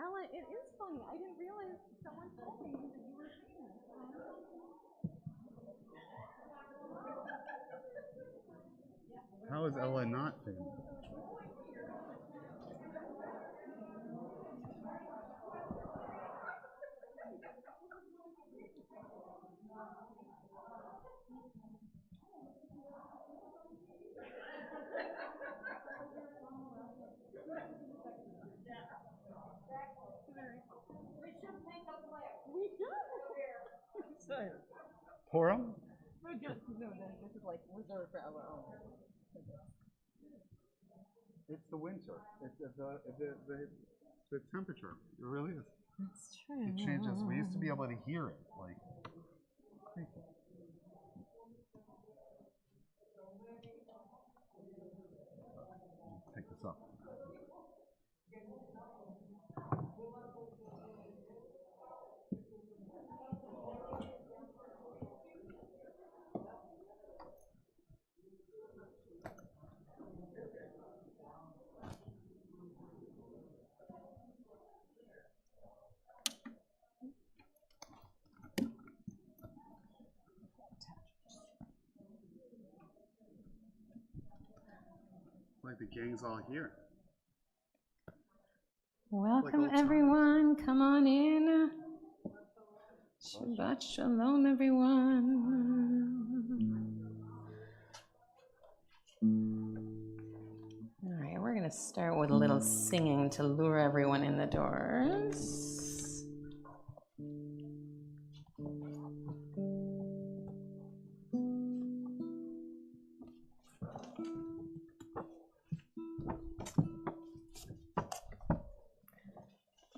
Ella, it is funny. I didn't realize someone told me that you were famous. How is Ella not famous? We should make a flip. We should. Pour 'em? No, this is like reserved for Ella only. It's the winter. It's the temperature. It really is. That's true. It changes. We used to be able to hear it, like creepy. Take this up. Like the gang's all here. Welcome, like everyone. Come on in. Shabbat shalom, everyone. All right, we're going going to start with a little singing to lure everyone in the doors.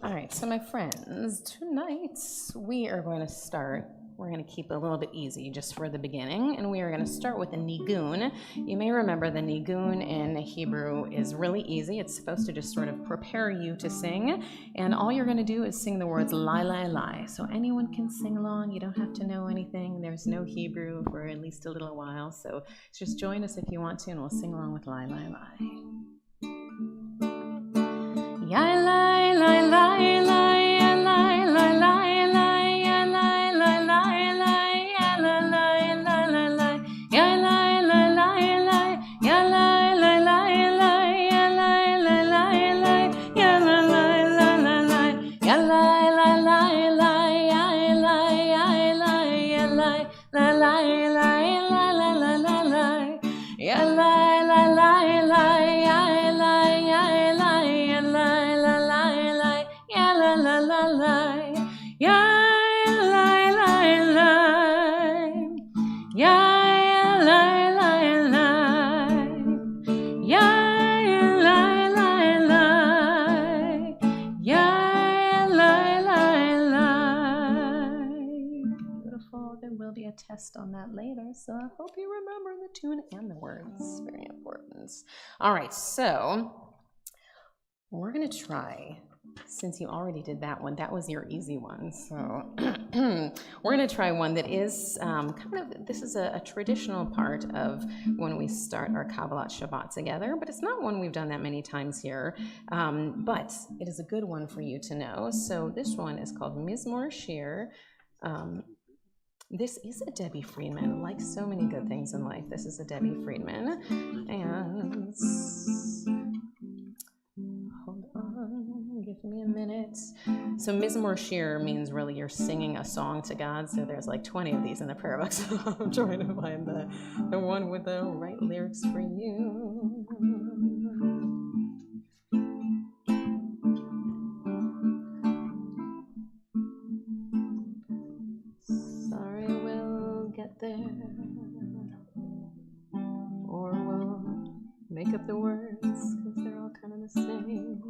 All right, so my friends, tonight we are going to start. We're going to keep it a little bit easy just for the beginning, and we are going to start with a nigun. You may remember the nigun in Hebrew is really easy. It's supposed to just sort of prepare you to sing, and all you're going to do is sing the words lai, lai, lai. So anyone can sing along. You don't have to know anything. There's no Hebrew for at least a little while, so just join us if you want to, and we'll sing along with lai, lai, lai. Yai, lai, lai, lai, lai. Test on that later, so I hope you remember the tune and the words. Very important. All right, so we're going to try, since you already did that one, that was your easy one, so we're going to try one that is this is a traditional part of when we start our Kabbalat Shabbat together, but it's not one we've done that many times here, but it is a good one for you to know. So this one is called Mizmor Shir. This is a Debbie Friedman. Like so many good things in life, this is a Debbie Friedman. And hold on, give me a minute. So Mizmor Shir means really you're singing a song to God. So there's like 20 of these in the prayer book. So I'm trying to find the one with the right lyrics for you. There, or we'll make up the words because they're all kind of the same.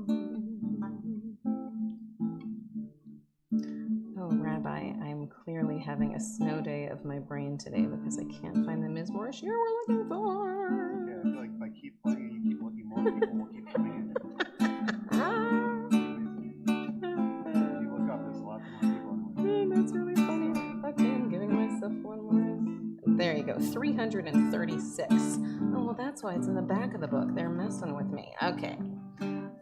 Oh, Rabbi, I'm clearly having a snow day of my brain today because I can't find the Mizmor Shir we're looking for. Yeah, I feel like if I keep playing, you keep looking, more people will keep coming in. If you look up, there's lots more people. That's really funny. Okay, I'm giving myself one more. There you go, 336. Oh, well, that's why it's in the back of the book. They're messing with me. Okay,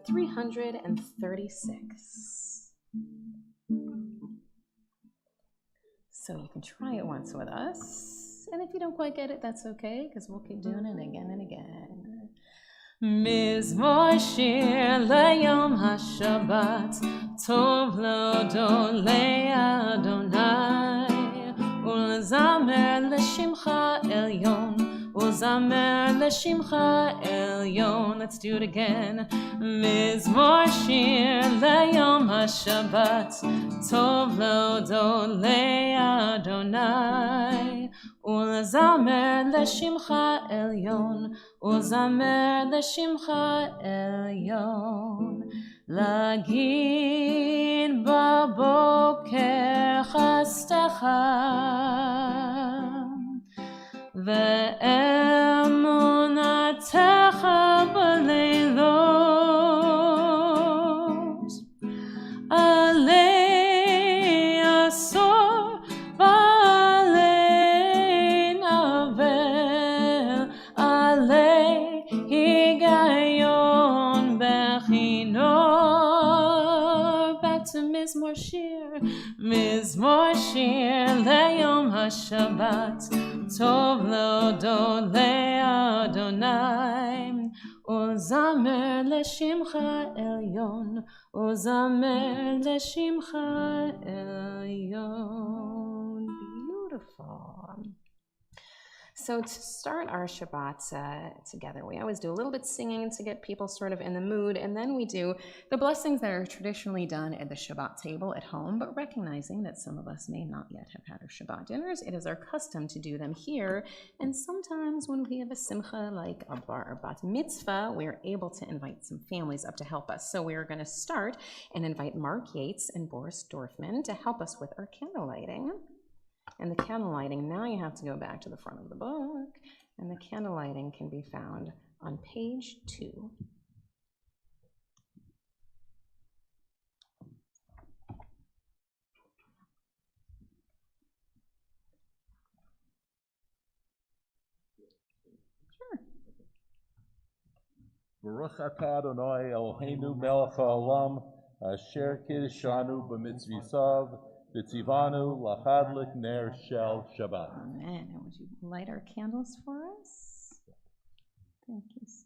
336. So you can try it once with us. And if you don't quite get it, that's okay, because we'll keep doing it again and again. Mizmor Shir Layom HaShabbat Tov L'Odon Le'Adonai Ulzamer L'Shimcha Elyon Ulzamer L'Shimcha Elyon. Let's do it again. Mizmor Shir Layom HaShabbat Tov L'Odon Le'Adonai Ulzamer L'Shimcha Elyon Ulzamer L'Shimcha Elyon. Lagid baboker chastecha ve'emunatecha b'leilot alei asor v'alei navel alei higayon bechinor. Back to Mizmor Shir. Mizmor Shir Layom HaShabbat Tov L'Odon Le'Adonai Ulzamer L'Shimcha Elyon Ulzamer L'Shimcha Elyon. Beautiful. So to start our Shabbat together, we always do a little bit singing to get people sort of in the mood, and then we do the blessings that are traditionally done at the Shabbat table at home, but recognizing that some of us may not yet have had our Shabbat dinners, it is our custom to do them here, and sometimes when we have a simcha like a bar or bat mitzvah, we are able to invite some families up to help us. So we are going to start and invite Mark Yates and Boris Dorfman to help us with our candle lighting. And the candle lighting, now you have to go back to the front of the book, and the candle lighting can be found on page 2. Sure. Baruch atah Adonai Eloheinu melech haolam asher kiddushanu b'mitzvosav v'tzivanu lachadlik ner shel Shabbat. Amen. And would you light our candles for us? Thank you, sir.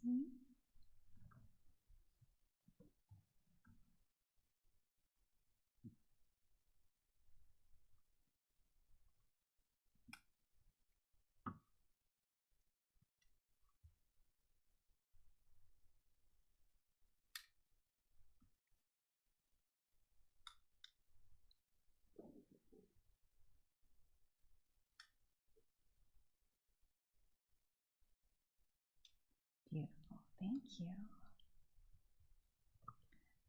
Beautiful, thank you.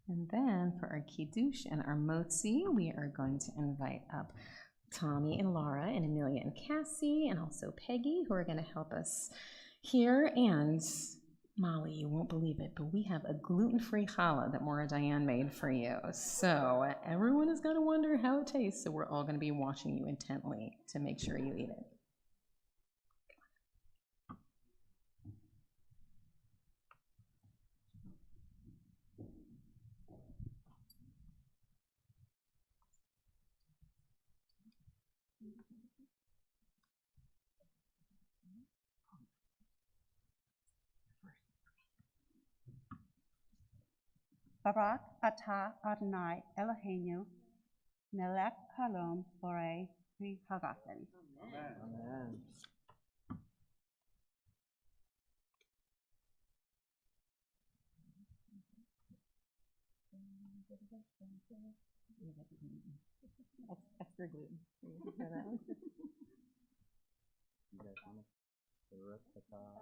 And then for our kiddush and our motzi, we are going to invite up Tommy and Laura and Amelia and Cassie and also Peggy, who are going to help us here. And Molly, you won't believe it, but we have a gluten-free challah that Maura Diane made for you. So everyone is going to wonder how it tastes, so we're all going to be watching you intently to make sure you eat it. Barak atah Adonai Eloheinu melech haolam borei v'hagafen. Amen. Extra gluten. You hear that one? You guys want to Baruch atah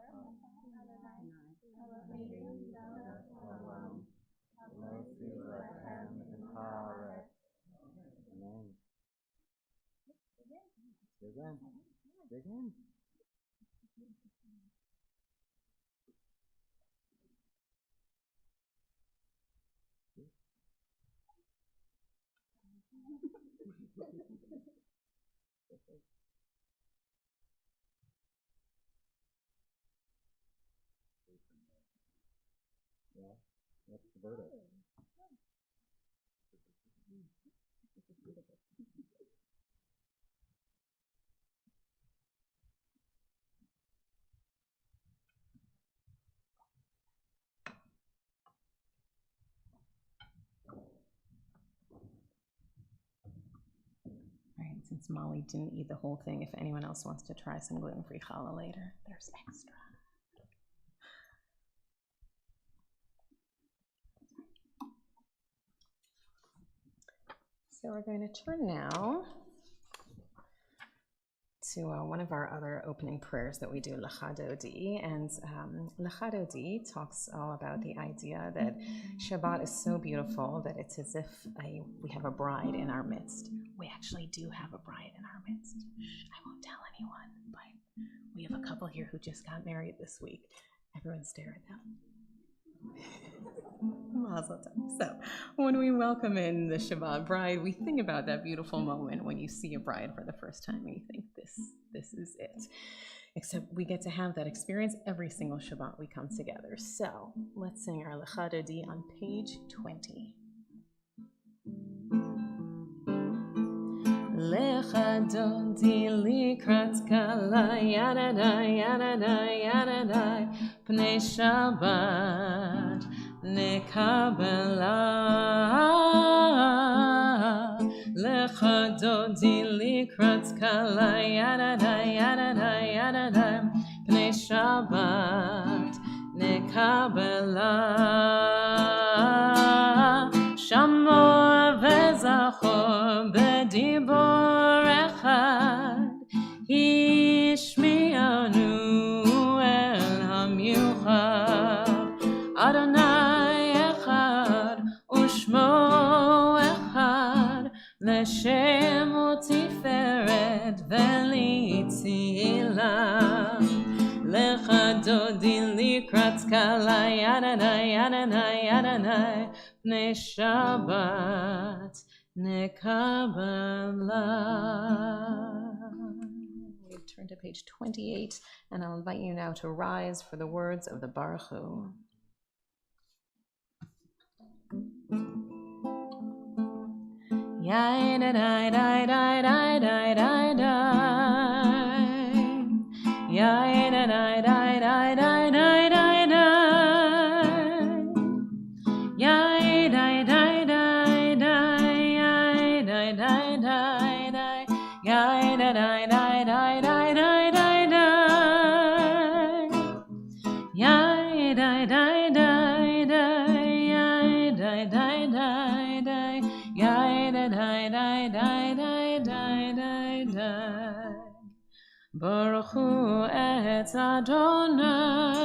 Amen. Dig in. Dig in. Yeah, what's the verdict? All right, since Molly didn't eat the whole thing, if anyone else wants to try some gluten-free challah later, there's extra. So we're going to turn now to one of our other opening prayers that we do, Lecha Dodi. And Lecha Dodi talks all about the idea that Shabbat is so beautiful that it's as if we have a bride in our midst. We actually do have a bride in our midst. Shh, I won't tell anyone, but we have a couple here who just got married this week. Everyone stare at them. Mazel tov. So when we welcome in the Shabbat bride, we think about that beautiful moment when you see a bride for the first time and you think, this is it. Except we get to have that experience every single Shabbat we come together. So let's sing our Lecha Dodi on page 20. Lecha Dodi likrat kala yadadai yadadai yadadai pnei Shabbat nekabela Lecha Dodi likrat skala yadada yadada yadada pnei Shabbat nekabela shamor vezachor bedibor echad Hishmianu el hamiuchad Adonai echad ushmo echad Leshem utiferet velitzila Lecha dodi likrat skala yadada yadada yadada pnei Shabbat nekabela. We turn to page 28, and I'll invite you now to rise for the words of the Baruch Hu. Yai da da da da da da da da. Yai da da da da da da da da. Yai da da da da. Yai da da da da. Yai da da da da da da da. Yai da da da da. Yai da da da da. Yai da da da da da da da. Baruch Hu et Adonai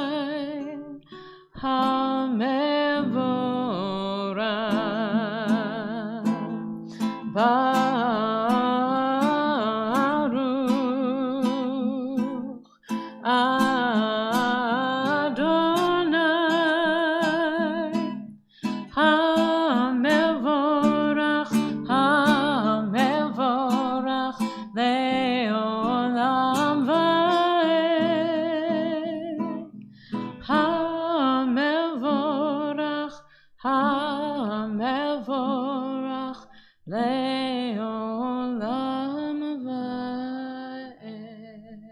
HaMevorach Baruch Adonai HaMevorach HaMevorach Le'olam va'ed HaMevorach HaMevorach Le'olam va'ed.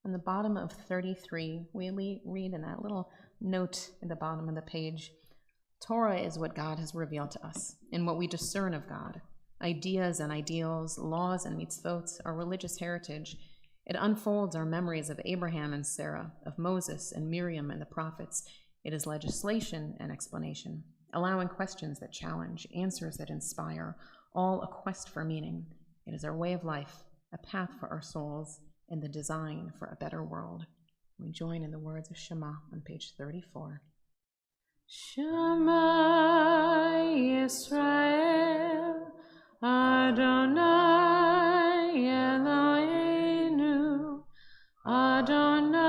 On the bottom of 33, we read in that little note at the bottom of the page, Torah is what God has revealed to us, and what we discern of God. Ideas and ideals, laws and mitzvot, our religious heritage. It unfolds our memories of Abraham and Sarah, of Moses and Miriam and the prophets. It is legislation and explanation, allowing questions that challenge, answers that inspire, all a quest for meaning. It is our way of life, a path for our souls, and the design for a better world. We join in the words of Shema on page 34. Shema Yisrael, Adonai Eloheinu, Adonai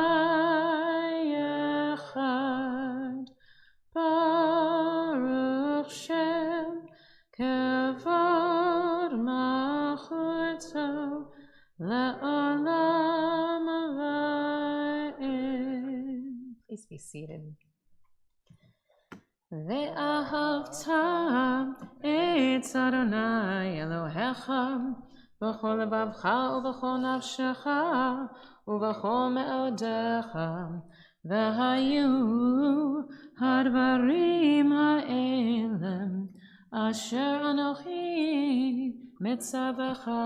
Echad, Baruch Shem, Kevod Malchuto, Le'olam va'ed. Please be seated. Ve'ahavta et Adonai Elohecha b'chol levavcha u'b'chol nafshecha u'b'chol me'odecha v'hayu hadvarim ha'elem asher anochi mitzavecha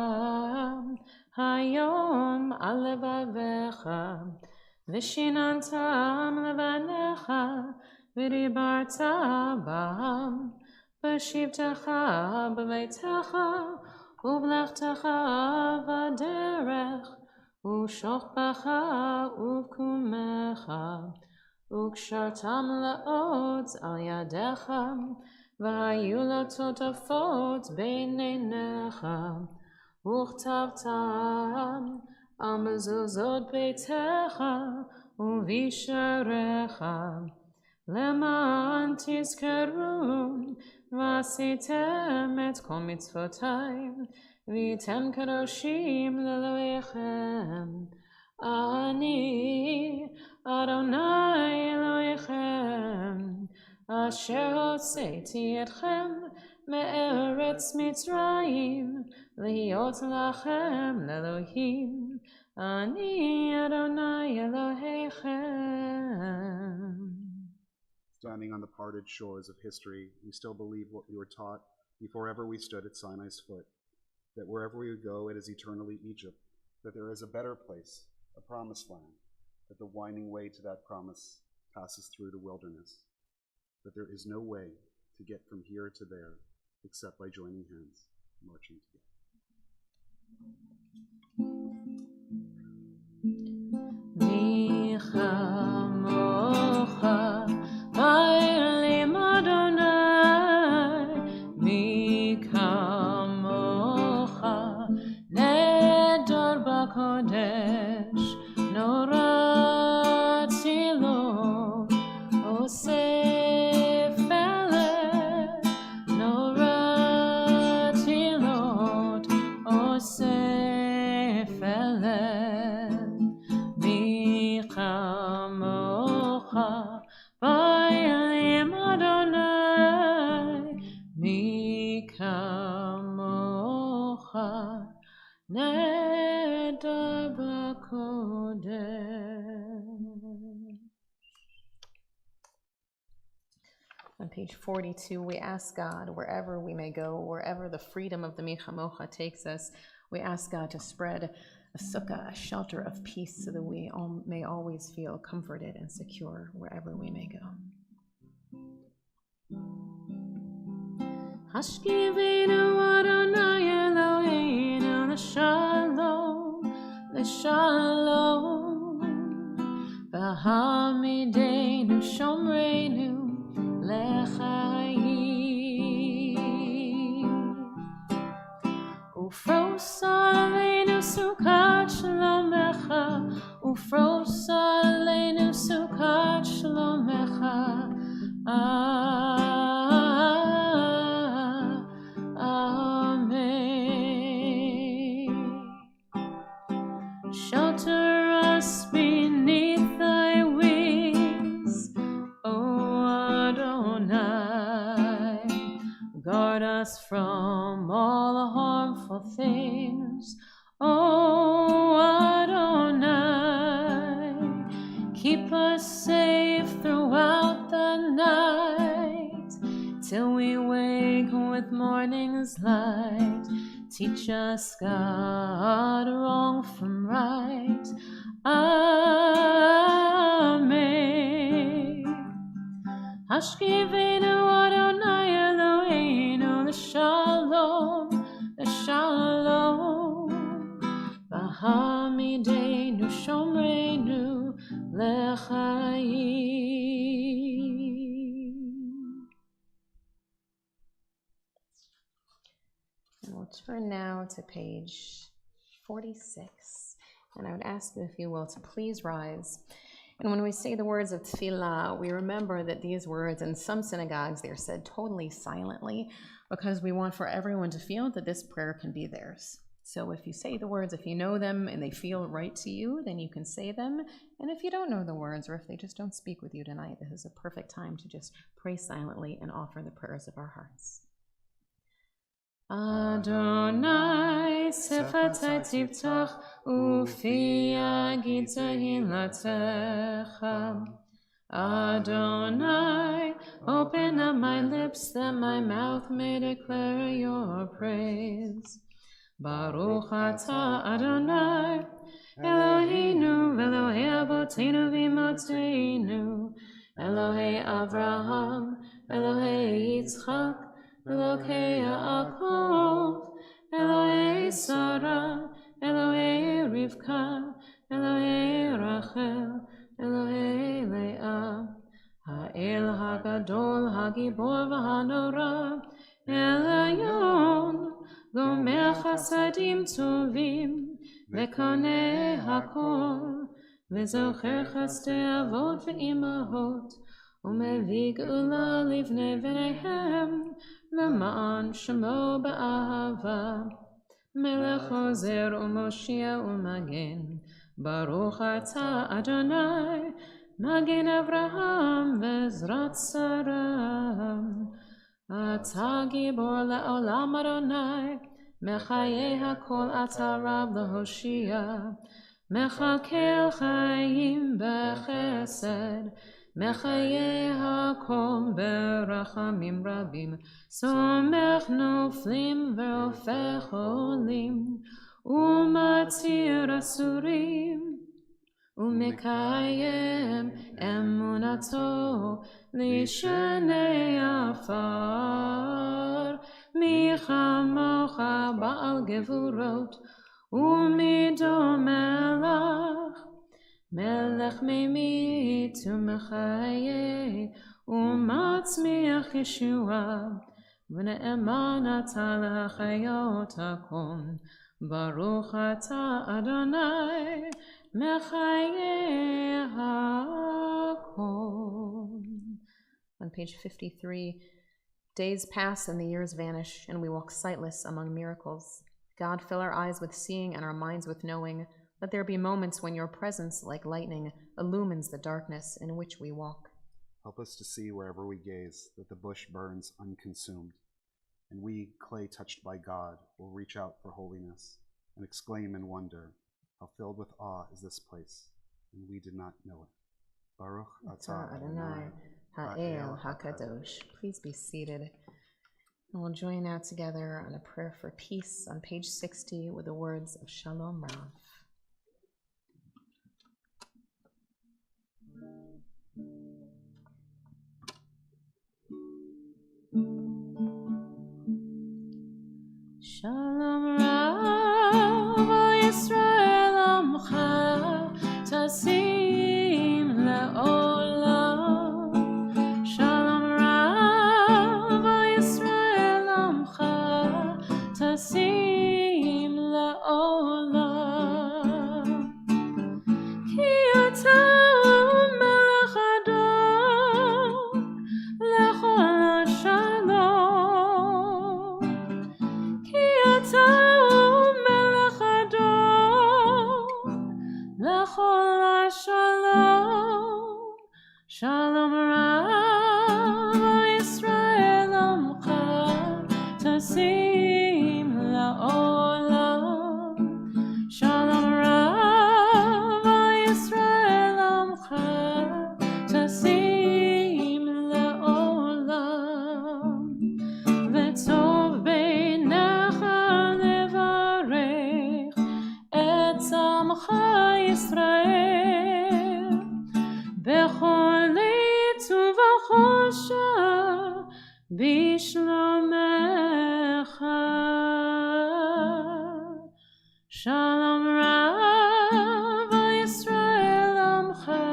hayom al levavecha v'shinantam levanecha v'dibarta bam v'shivtecha b'beitecha u'v'lechtecha v'derech u'shochbecha u'v'kumecha u'kshartam la'od al yadecha v'hayu lo totafot b'neinecha u'chtavtam al mezuzot beitecha u'visharecha Leman tizkeru v'asitem et kol mitzvotai v'yitem kadoshim leloechem Ani Adonai Elohechem asher hotzeiti etchem me'eretz Mitzrayim lihiyot lachem lelohim Ani Adonai Elohechem. Standing on the parted shores of history, we still believe what we were taught before ever we stood at Sinai's foot, that wherever we would go, it is eternally Egypt, that there is a better place, a promised land, that the winding way to that promise passes through the wilderness, that there is no way to get from here to there except by joining hands, marching together. On page 42, we ask God, wherever we may go, wherever the freedom of the Michamocha takes us, we ask God to spread a sukkah, a shelter of peace, so that we may always feel comforted and secure wherever we may go. Hashkivenu Adonai Eloheinu l'shalom, l'shalom, v'hamidenu shomreinu l'chaim, ufros aleinu sukat shlomecha, ufros aleinu sukat shlomecha, shelter us beneath thy wings, O Adonai. Guard us from all harmful things, O Adonai. Keep us safe throughout the night, till we wake with morning's light. Teach us, God, wrong from right. Amen. Hashkivenu Adonai Eloheinu l'shalom, l'shalom, v'hamidenu shomreinu l'chaim. And we'll turn now to page 46. And I would ask you, if you will, to please rise. And when we say the words of tefillah, we remember that these words, in some synagogues, they're said totally silently, because we want for everyone to feel that this prayer can be theirs. So if you say the words, if you know them and they feel right to you, then you can say them. And if you don't know the words, or if they just don't speak with you tonight, this is a perfect time to just pray silently and offer the prayers of our hearts. Adonai sefatai tiftach ufi yagid tehillatzecha. Adonai, open up my lips that my mouth may declare your praise. Baruch atah Adonai, Eloheinu v'Elohei avoteinu v'imotzeinu, Elohei Avraham, Elohei Yitzchak, Elohei Yaakov, Elohei Sarah, Elohei Rivka, Elohei Rachel, Elohei Leah, Ha'el HaGadol, HaGibor v'Hanora, Elayon, Gomer Chasadim Tovim, Vekoneh Hakol, Vezocher Chasdei Avot ve'imahot, Umevig Ula Livnei V'neihem, L'ma'an Shemo Ba'ahava, Melech Ozer U'Moshia U'Magen, Baruch Atah Adonai, Magen Avraham Ve'ezrat Sarah. Atah Gibor La'olam Adonai, Mechayeh HaKol Atah Rab L'Hoshia, Mechalkel Chayim B'Chesed, מחיי הכל ברחמים רבים, סומך נופלים ורופא חולים, ומצהיר אסורים, ומקיים אמונתו לשני עפר. מי כמוך בעל גבורות, ומידו מלך, מלך ממית ומחיה, ומצמיח ישועה, ונאמן אתה לחיות הקום. ברוך אתה אדוני מחיי הכל. On page 53, days pass and the years vanish, and we walk sightless among miracles. God, fill our eyes with seeing and our minds with knowing. Let there be moments when your presence, like lightning, illumines the darkness in which we walk. Help us to see wherever we gaze that the bush burns unconsumed, and we, clay touched by God, will reach out for holiness and exclaim in wonder, how filled with awe is this place, and we did not know it. Baruch atah Adonai Ha'el HaKadosh. Please be seated. And we'll join now together on a prayer for peace on page 60 with the words of Shalom Rav. Shalom Rav al Yisrael Amcha Tasim Le'olam. Shalom Rav al Yisrael Amcha Tasim Le'olam. Ki ata melech adon lechol shalom. Ki ata melech adon lechol shalom. Shalom Rav al Yisrael Amcha Tasim Le'olam. Shalom Rav al Yisrael Amcha Tasim Le'olam. V'tov beinecha levarech et Amcha Yisrael bechol עת ובכל שעה בשלומך. Shalom Rav al Yisrael Amcha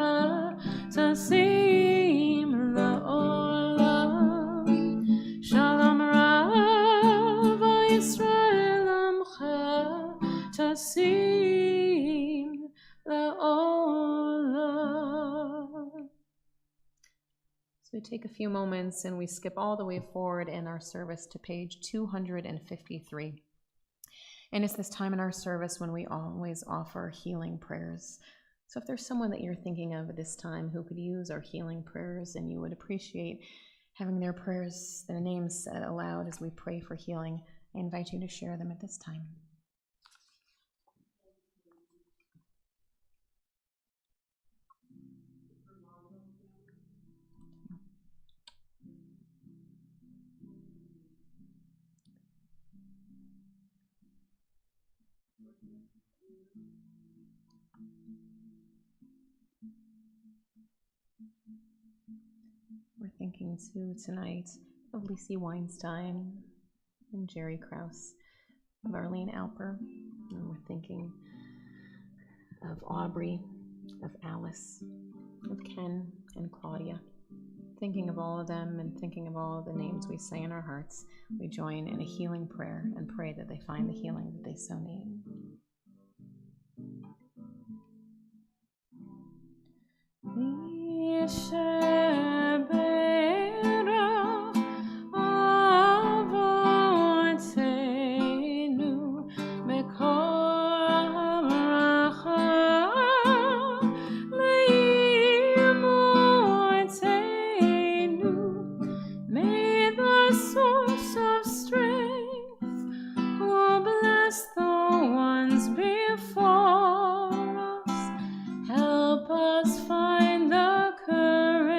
Tasim Le'olam. Shalom Rav al Yisrael Amcha Tasim Le'olam. So we take a few moments and we skip all the way forward in our service to page 253. And it's this time in our service when we always offer healing prayers. So if there's someone that you're thinking of at this time who could use our healing prayers and you would appreciate having their prayers, their names said aloud as we pray for healing, I invite you to share them at this time. We're thinking too tonight of Lisi Weinstein and Jerry Krause, of Arlene Alper, and we're thinking of Aubrey, of Alice, of Ken and Claudia. Thinking of all of them and thinking of all of the names we say in our hearts, we join in a healing prayer and pray that they find the healing that they so need. May the source of strength who bless the ones before us help us find the courage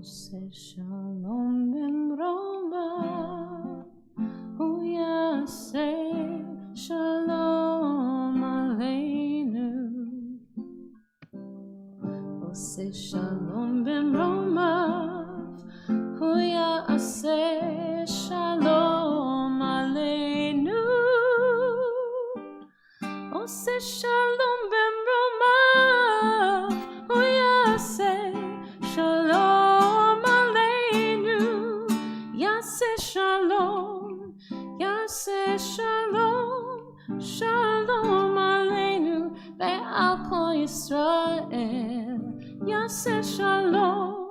עושה שלום במרומיו, הוא יעשה שלום עלינו. עושה שלום במרומיו, הוא יעשה שלום עלינו. עושה שלום במרומיו, הוא יעשה שלום עלינו. יעשה שלום, יעשה שלום, שלום עלינו ועל כל ישראל. יעשה שלום,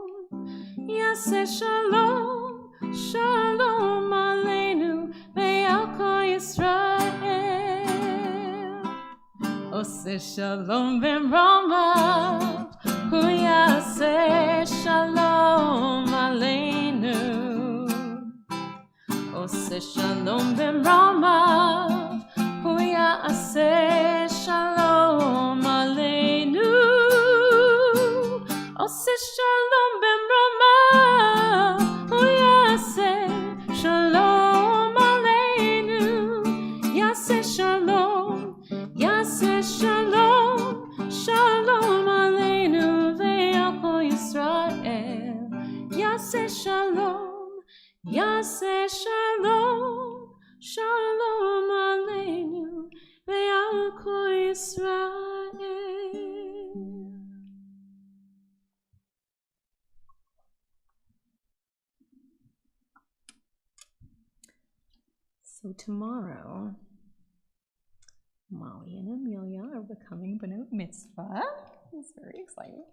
יעשה שלום, שלום עלינו ועל כל ישראל. עושה שלום במרומיו, הוא יעשה שלום עלינו. עושה שלום במרומיו, הוא יעשה שלום עלינו. עושה שלום במרומיו, הוא יעשה שלום עלינו. יעשה שלום, יעשה שלום, שלום עלינו ועל כל ישראל. יעשה שלום, יעשה שלום, שלום עלינו ועל כל ישראל. So tomorrow, Molly and Amelia are becoming B'nai Mitzvah. It's very exciting.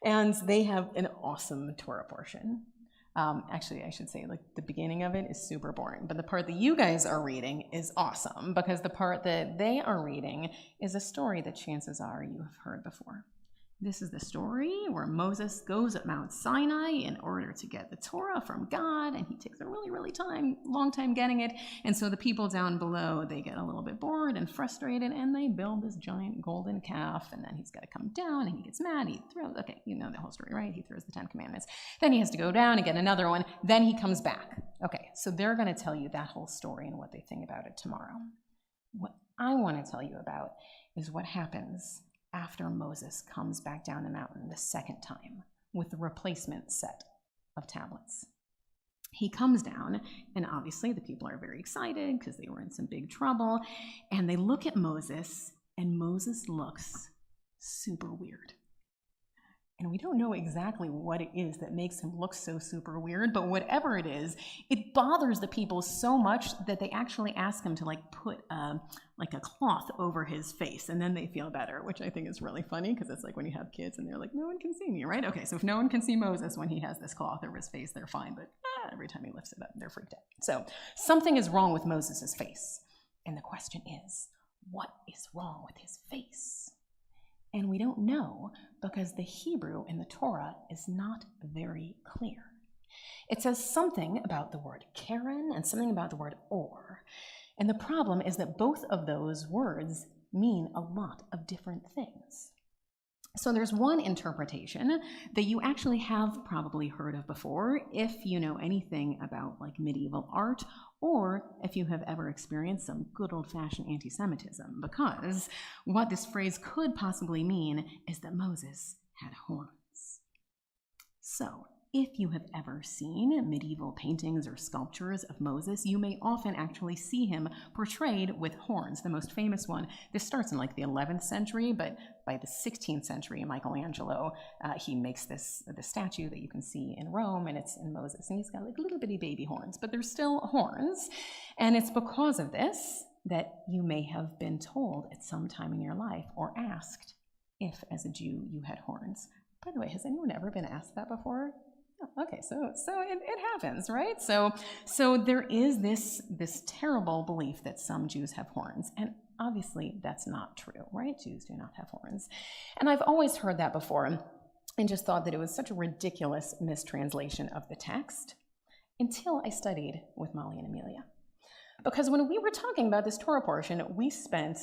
And they have an awesome Torah portion. Actually, I should say, like, the beginning of it is super boring, but the part that you guys are reading is awesome, because the part that they are reading is a story that chances are you have heard before. This is the story where Moses goes at Mount Sinai in order to get the Torah from God, and he takes a really long time getting it. And so the people down below, they get a little bit bored and frustrated, and they build this giant golden calf, and then he's got to come down, and he gets mad, he throws, okay, you know the whole story, right? He throws the 10 Commandments. Then he has to go down and get another one. Then he comes back. Okay, so they're going to tell you that whole story and what they think about it tomorrow. What I want to tell you about is what happens after Moses comes back down the mountain the second time with the replacement set of tablets. He comes down, and obviously the people are very excited because they were in some big trouble, and they look at Moses, and Moses looks super weird. And we don't know exactly what it is that makes him look so super weird, but whatever it is, it bothers the people so much that they actually ask him to put a cloth over his face, and then they feel better, which I think is really funny, because it's like when you have kids and they're like, no one can see me, right? Okay, so if no one can see Moses when he has this cloth over his face, they're fine, but every time he lifts it up, they're freaked out. So something is wrong with Moses' face, and the question is, what is wrong with his face? And we don't know, because the Hebrew in the Torah is not very clear. It says something about the word Karen and something about the word or. And the problem is that both of those words mean a lot of different things. So there's one interpretation that you actually have probably heard of before if you know anything about medieval art, or if you have ever experienced some good old-fashioned anti-Semitism, because what this phrase could possibly mean is that Moses had horns. So if you have ever seen medieval paintings or sculptures of Moses, you may often actually see him portrayed with horns. The most famous one, this starts in the 11th century, but by the 16th century, Michelangelo, he makes the statue that you can see in Rome, and it's in Moses, and he's got little bitty baby horns, but they're still horns. And it's because of this that you may have been told at some time in your life, or asked if as a Jew you had horns. By the way, has anyone ever been asked that before? Okay, so it happens, right? So there is this terrible belief that some Jews have horns, and obviously that's not true, right? Jews do not have horns. And I've always heard that before and just thought that it was such a ridiculous mistranslation of the text until I studied with Molly and Amelia. Because when we were talking about this Torah portion, we spent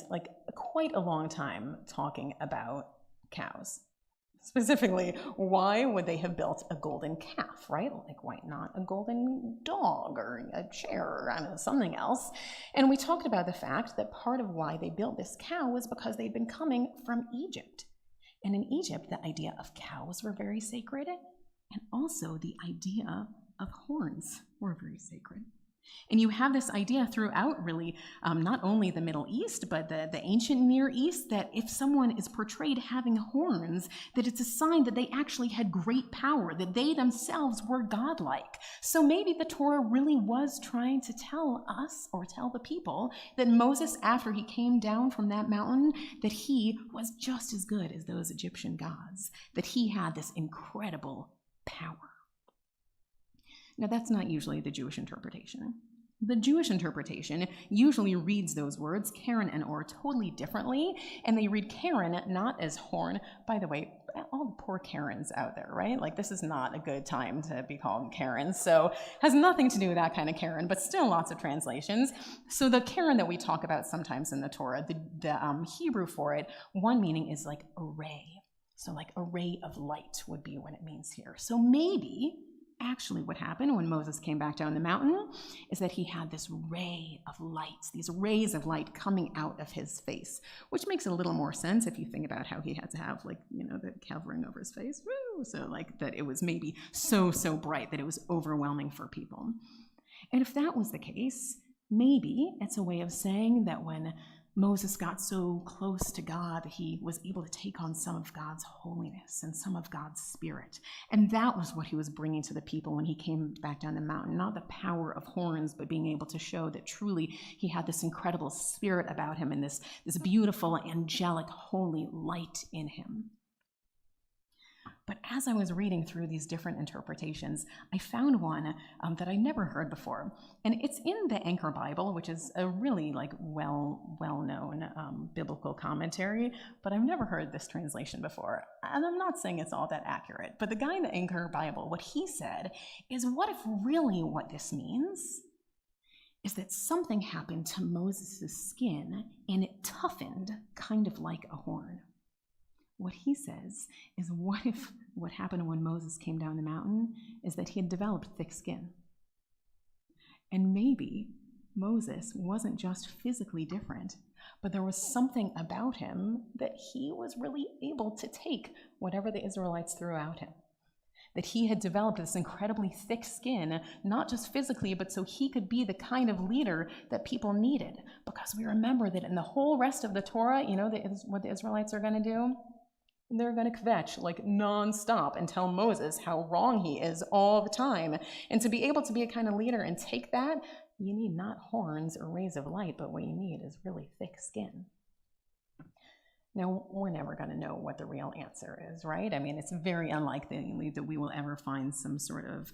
quite a long time talking about cows. Specifically, why would they have built a golden calf, right? Like, why not a golden dog or a chair or I don't know, something else? And we talked about the fact that part of why they built this cow was because they'd been coming from Egypt. And in Egypt, the idea of cows were very sacred, and also the idea of horns were very sacred. And you have this idea throughout, really, not only the Middle East, but the ancient Near East, that if someone is portrayed having horns, that it's a sign that they actually had great power, that they themselves were godlike. So maybe the Torah really was trying to tell us, or tell the people, that Moses, after he came down from that mountain, that he was just as good as those Egyptian gods, that he had this incredible power. Now, that's not usually the Jewish interpretation. The Jewish interpretation usually reads those words, Karen and Or, totally differently, and they read Karen not as horn. By the way, all the poor Karens out there, right? Like, this is not a good time to be called Karen, so has nothing to do with that kind of Karen, but still lots of translations. So the Karen that we talk about sometimes in the Torah, the Hebrew for it, one meaning is like a ray. So like a ray of light would be what it means here. So maybe actually what happened when Moses came back down the mountain is that he had this ray of light, these rays of light coming out of his face, which makes a little more sense if you think about how he had to have, like, you know, the covering over his face. Woo! So like that it was maybe so bright that it was overwhelming for people. And if that was the case, maybe it's a way of saying that when Moses got so close to God, he was able to take on some of God's holiness and some of God's spirit. And that was what he was bringing to the people when he came back down the mountain. Not the power of horns, but being able to show that truly he had this incredible spirit about him and this beautiful, angelic, holy light in him. But as I was reading through these different interpretations, I found one that I never heard before. And it's in the Anchor Bible, which is a really well-known biblical commentary, but I've never heard this translation before. And I'm not saying it's all that accurate, but the guy in the Anchor Bible, what he said is, what if really what this means is that something happened to Moses' skin and it toughened kind of like a horn? What he says is, what if what happened when Moses came down the mountain is that he had developed thick skin? And maybe Moses wasn't just physically different, but there was something about him that he was really able to take whatever the Israelites threw at him. That he had developed this incredibly thick skin, not just physically, but so he could be the kind of leader that people needed. Because we remember that in the whole rest of the Torah, you know what the Israelites are going to do? They're going to kvetch like nonstop and tell Moses how wrong he is all the time. And to be able to be a kind of leader and take that, you need not horns or rays of light, but what you need is really thick skin. Now, we're never going to know what the real answer is, right? I mean, it's very unlikely that we will ever find some sort of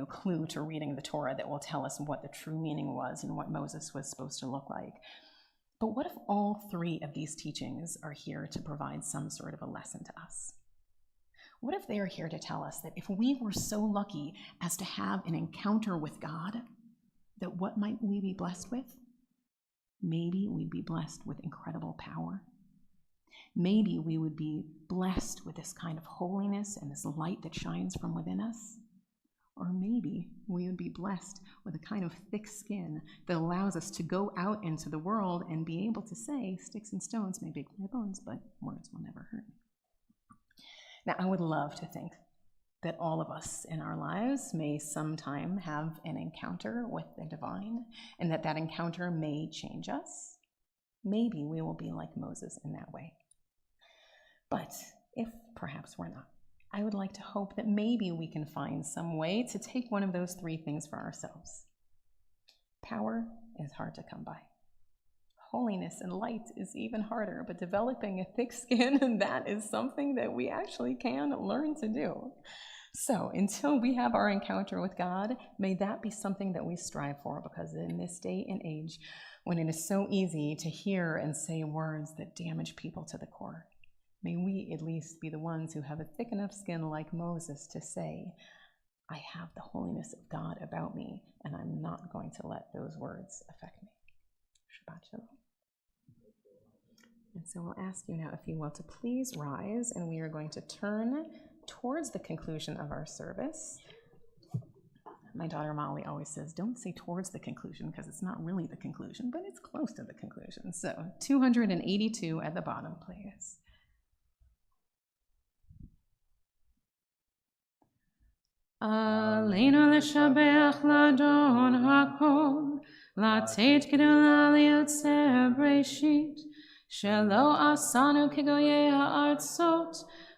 clue to reading the Torah that will tell us what the true meaning was and what Moses was supposed to look like. But what if all three of these teachings are here to provide some sort of a lesson to us? What if they are here to tell us that if we were so lucky as to have an encounter with God, that what might we be blessed with? Maybe we'd be blessed with incredible power. Maybe we would be blessed with this kind of holiness and this light that shines from within us. Or maybe we would be blessed with a kind of thick skin that allows us to go out into the world and be able to say, sticks and stones may break my bones, but words will never hurt me. Now, I would love to think that all of us in our lives may sometime have an encounter with the divine, and that encounter may change us. Maybe we will be like Moses in that way. But if perhaps we're not, I would like to hope that maybe we can find some way to take one of those three things for ourselves. Power is hard to come by. Holiness and light is even harder, but developing a thick skin, that is something that we actually can learn to do. So until we have our encounter with God, may that be something that we strive for, because in this day and age, when it is so easy to hear and say words that damage people to the core, may we at least be the ones who have a thick enough skin like Moses to say, I have the holiness of God about me, and I'm not going to let those words affect me. Shabbat shalom. And so so we'll ask you now, if you will, to please rise, and we are going to turn towards the conclusion of our service. My daughter Molly always says, don't say towards the conclusion, because it's not really the conclusion, but it's close to the conclusion. So 282 at the bottom, please. Aleinu l'shabeach l'adon hakol, לתת גדולה ליוצר בראשית, שלא עשנו כגויי הארצות,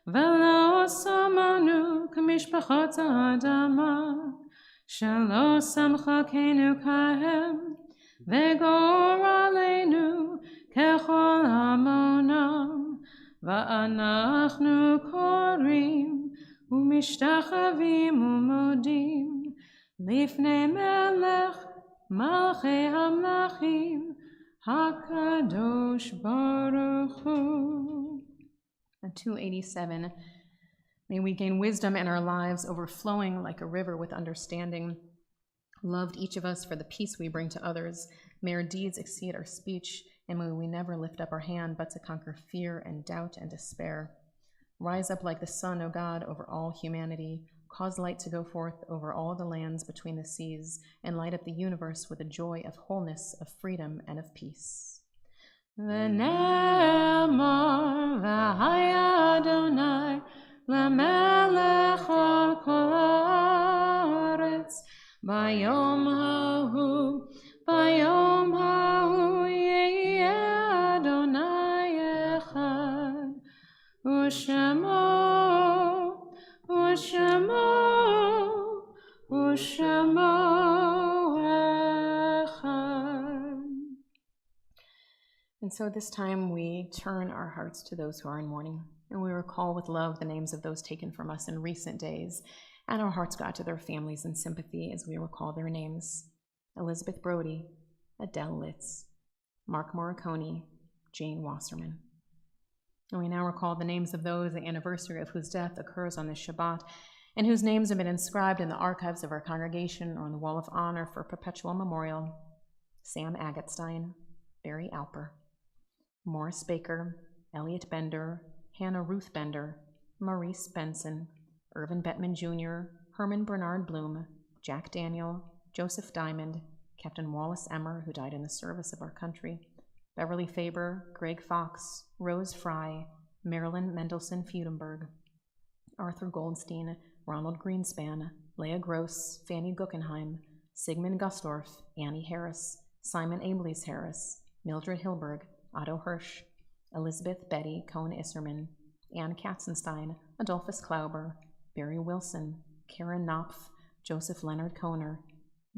ולא שמנו כמשפחות האדמה, שלא שמחקנו כהם, וגור עלינו ככל המונם, ואנחנו קוראים ומשתחווים ומודים לפני מלך מלכי המלכים, הקדוש ברוך hu. And 287, may we gain wisdom in our lives, overflowing like a river with understanding. Loved each of us for the peace we bring to others. May our deeds exceed our speech, and may we never lift up our hand but to conquer fear and doubt and despair. Rise up like the sun, O God, over all humanity. Cause light to go forth over all the lands between the seas, and light up the universe with the joy of wholeness, of freedom, and of peace. V'ne'emar v'haya Adonai l'melech al kol haaretz, bayom hahu yeh Adonai echad, u'shemo echad. And so this time we turn our hearts to those who are in mourning, and we recall with love the names of those taken from us in recent days, and our hearts go out to their families in sympathy as we recall their names: Elizabeth Brody, Adele Litz, Mark Morricone, Jane Wasserman. And we now recall the names of those the anniversary of whose death occurs on this Shabbat, and whose names have been inscribed in the archives of our congregation or on the Wall of Honor for perpetual memorial: Sam Agatstein, Barry Alper, Morris Baker, Elliot Bender, Hannah Ruth Bender, Maurice Benson, Irvin Bettman Jr., Herman Bernard Bloom, Jack Daniel, Joseph Diamond, Captain Wallace Emmer, who died in the service of our country, Beverly Faber, Greg Fox, Rose Fry, Marilyn Mendelson Feudenberg, Arthur Goldstein, Ronald Greenspan, Leah Gross, Fanny Guggenheim, Sigmund Gustorf, Annie Harris, Simon Abeles Harris, Mildred Hilberg, Otto Hirsch, Elizabeth Betty Cohn Isserman, Ann Katzenstein, Adolphus Klauber, Barry Wilson, Karen Knopf, Joseph Leonard Kohner,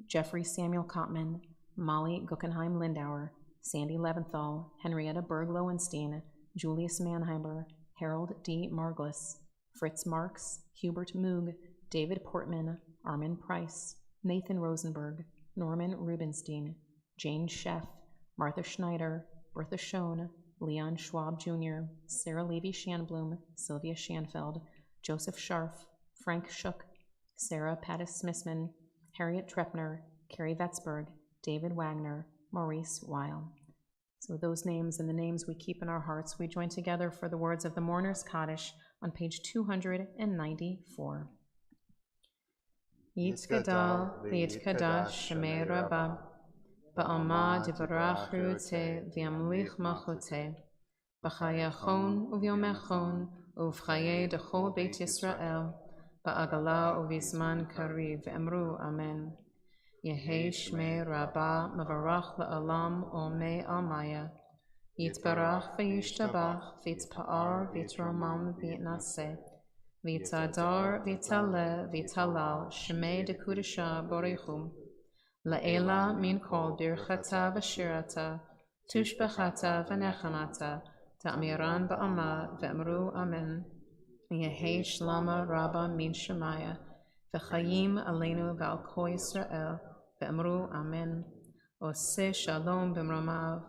Jeffrey Samuel Kottman, Molly Guggenheim Lindauer, Sandy Leventhal, Henrietta Berg Lowenstein, Julius Mannheimer, Harold D. Marglis, Fritz Marks, Hubert Moog, David Portman, Armin Price, Nathan Rosenberg, Norman Rubenstein, Jane Sheff, Martha Schneider, Bertha Schoen, Leon Schwab Jr., Sarah Levy Shanblum, Sylvia Schanfeld, Joseph Scharf, Frank Schuck, Sarah Pattis Smithman, Harriet Trepner, Carrie Vetzberg, David Wagner, Maurice Weil. So those names and the names we keep in our hearts, we join together for the words of the Mourner's Kaddish on page 294. Yitzgadal v'yitkadash shemei Rabbah, ba'alma divarachu te v'yamlich malchute, b'chayachon uvyomechon uv'chaye dechol beit Yisrael, ba'agala uvizman kariv emru amen. Yehei shmei Rabbah mavarach la'alam omei almaya, yitbarach v'yishtabach v'yitzpa'ar v'yitromam v'yitnaseh, v'yitzadar v'yitaleh v'yitalal shmei dekudesha borichum, la'ela min kol birchata v'shirata, tushbechata v'nechamata, ta'amiran ba'ama v'emru amen. Yehei shlama Rabbah min shemaya, v'chayim aleinu v'al kol Yisrael, v'emru amen. Oseh shalom b'mromav,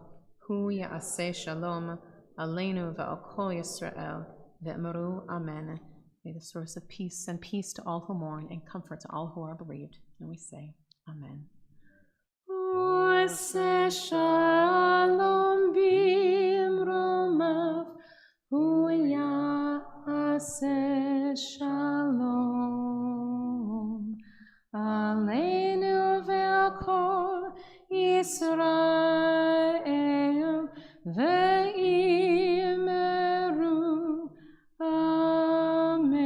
hu ya'aseh shalom aleinu v'al kol Yisrael, v'emru amen. May the source of peace send peace to all who mourn and comfort to all who are bereaved. And we say, amen. Oseh shalom b'mromav. Aseh Shalom Aleinu ve'al kol Yisrael ve'imeru. Amen.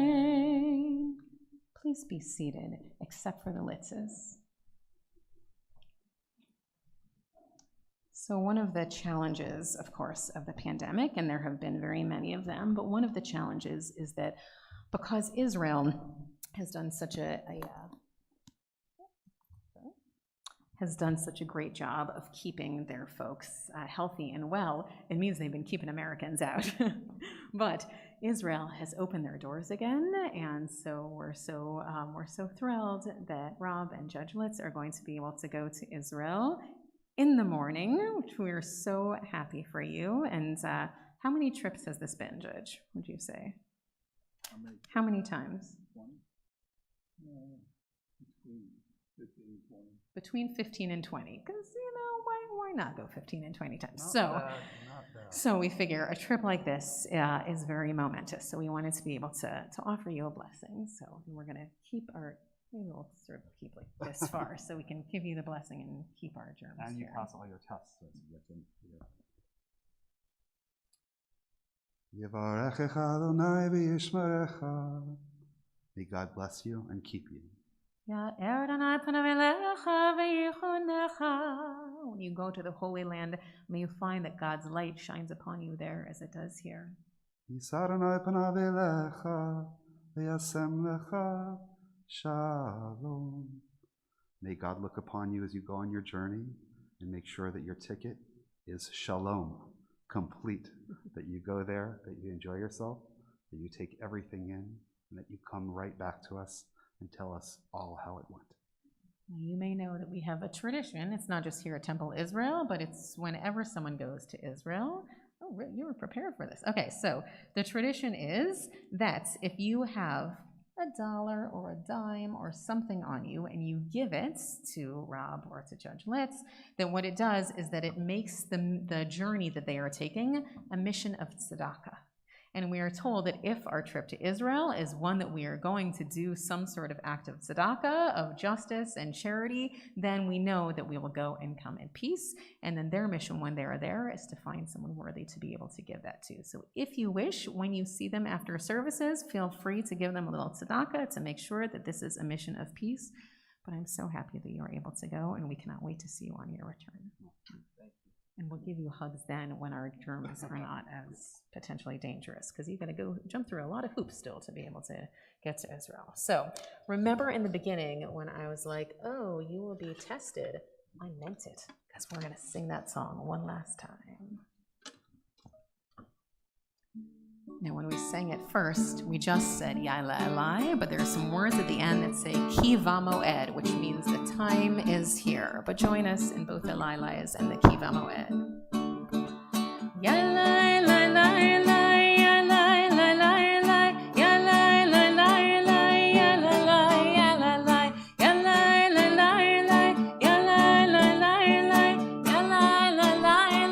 Please be seated, except for the Litzes. So one of the challenges, of course, of the pandemic, and there have been very many of them, but one of the challenges is that because Israel has done such a great job of keeping their folks healthy and well, it means they've been keeping Americans out. But Israel has opened their doors again, and so we're so thrilled that Rob and Judge Litz are going to be able to go to Israel in the morning, which we are so happy for you. And how many trips has this been, Judge, would you say? How many times? Between 15 and 20, because, why not go 15 and 20 times? So we figure a trip like this is very momentous, so we wanted to be able to offer you a blessing. So we're going to keep our, maybe we'll sort of keep like this far so we can give you the blessing and keep our germs And you here. pass all your tests as you get in here. Yevarechecha Adonai v'yishmerecha. May God bless you and keep you. When you go to the Holy Land, may you find that God's light shines upon you there as it does here. Yisar Adonai panav elecha v'yasem lecha shalom. May God look upon you as you go on your journey and make sure that your ticket is shalom, complete, that you go there, that you enjoy yourself, that you take everything in, and that you come right back to us and tell us all how it went. You may know that we have a tradition. It's not just here at Temple Israel, but it's whenever someone goes to Israel. Oh, you were prepared for this. Okay, so the tradition is that if you have $1 or a dime or something on you and you give it to Rob or to Judge Litz, then what it does is that it makes the journey that they are taking a mission of tzedakah. And we are told that if our trip to Israel is one that we are going to do some sort of act of tzedakah, of justice and charity, then we know that we will go and come in peace. And then their mission when they are there is to find someone worthy to be able to give that to. So if you wish, when you see them after services, feel free to give them a little tzedakah to make sure that this is a mission of peace. But I'm so happy that you are able to go, and we cannot wait to see you on your return. And we'll give you hugs then when our germs are not as potentially dangerous, because you got to go jump through a lot of hoops still to be able to get to Israel. So remember in the beginning when I was like, oh, you will be tested, I meant it, because we're going to sing that song one last time. Now, when we sang it first, we just said Yaila Elai, but there are some words at the end that say Kiva Moed, which means the time is here. But join us in both the Lailais and the Kiva Moed. Yaila Elai, Lailai, Yaila Elai, Lailai, Yaila Elai, Lailai, Yaila Elai, Yaila Elai, Yaila Elai, Lailai, Yaila Elai, Lailai, Yaila Elai, Lailai,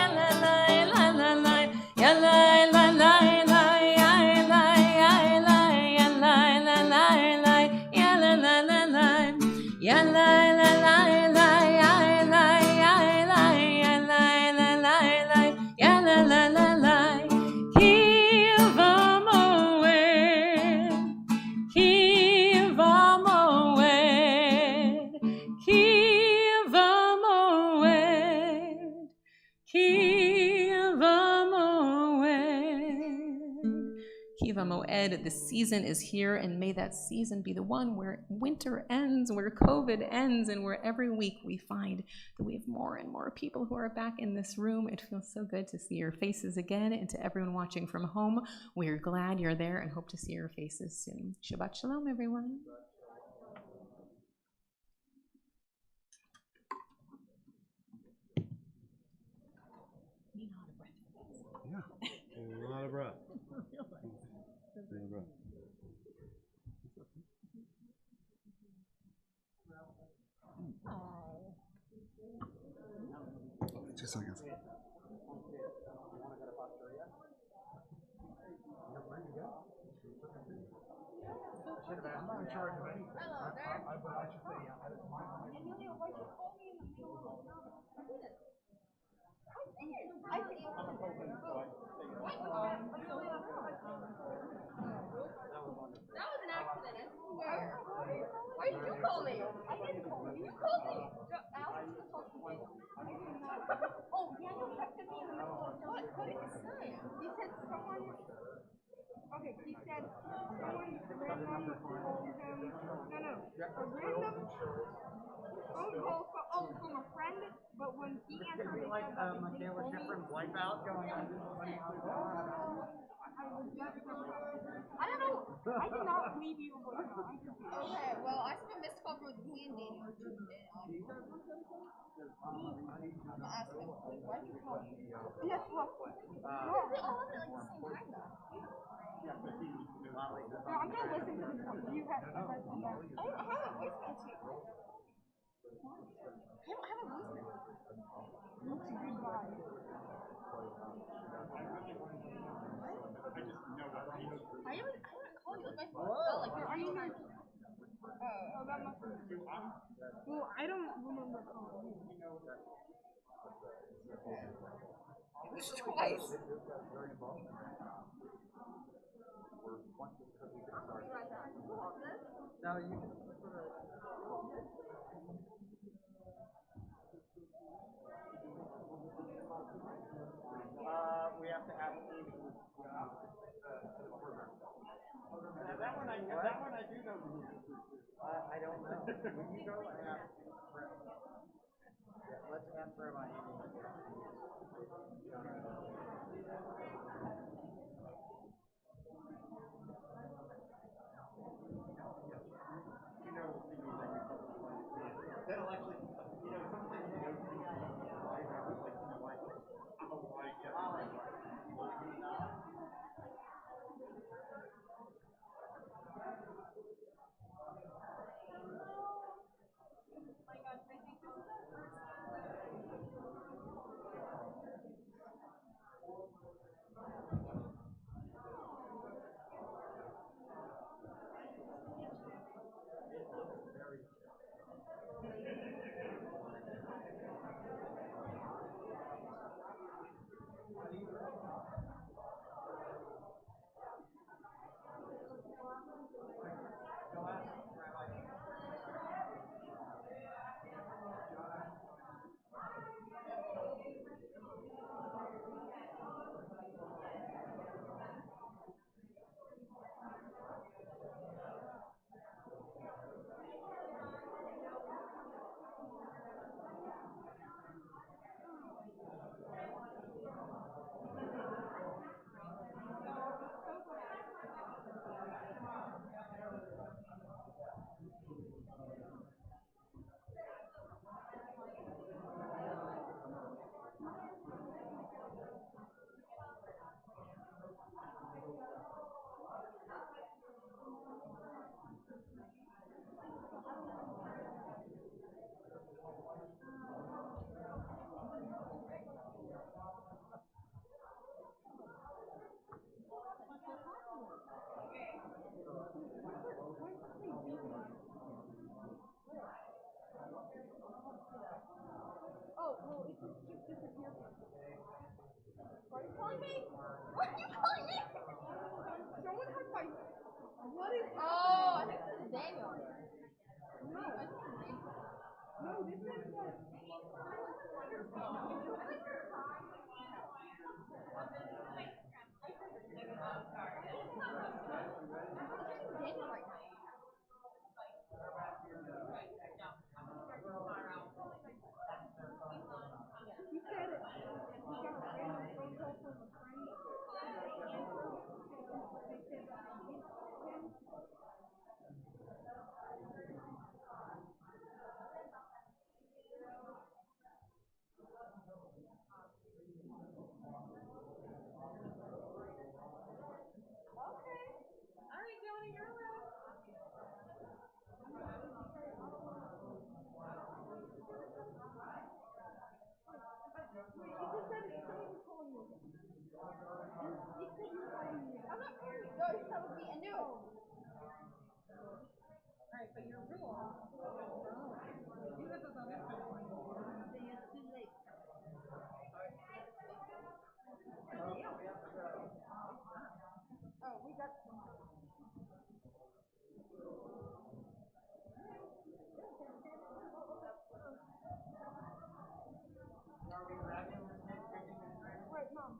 Yaila Elai, Yaila Elai, The season is here, and may that season be the one where winter ends, where COVID ends, and where every week we find that we have more and more people who are back in this room. It feels so good to see your faces again, and to everyone watching from home, we're glad you're there and hope to see your faces soon. Shabbat Shalom, everyone. Yeah, a lot of breath. Oh. 2 seconds. You're ready to go? in charge of anything. Hello there. But I should say, yeah, it's my Emilio, why'd you call me in the middle of the night? I didn't. I didn't. I'm a token, so I say what? That was an accident, I swear. Why did you call me? I didn't call you. You called me. Alex talked to me. Oh, Daniel texted me in the middle of the night. What did he say? He said someone... Okay, he said someone random told him... No. A random phone call from a friend, but when he answered, he said that they didn't call me. Wipeout going on. I don't know. I did not leave you a voicemail. I'm confused. Okay, well, I saw a missed call from me and Daniel. I'm gonna ask him. Why'd you call me? Yes, well. No, they all have it like the same time though. No, I'm gonna listen to this one. You guys come back. I don't have a voicemail too. I don't have a voicemail. Goodbye. I haven't called you with my phone. Felt like you're on. Oh, that must have been. Well, I don't remember calling you. It was twice. No, you can. We have to have a meeting. That one I do know. I don't know. When you go, I have. Yeah, let's ask for my email. That'll actually, sometimes you go to the Oh, well, it just disappeared. Are you calling me? Why are you calling me? Someone has my... What is... Oh, I think this is Daniel. No, I think this is Daniel. No, this is what... Daniel right now. He said he got a random phone call from a friend. They said that he didn't call him. Okay. All right, Johnny, you're allowed. Wait, he just said someone was calling you again. He said you were calling me again. I'm not calling you. No, that was me. I knew it. Oh, we got. Right, Mom.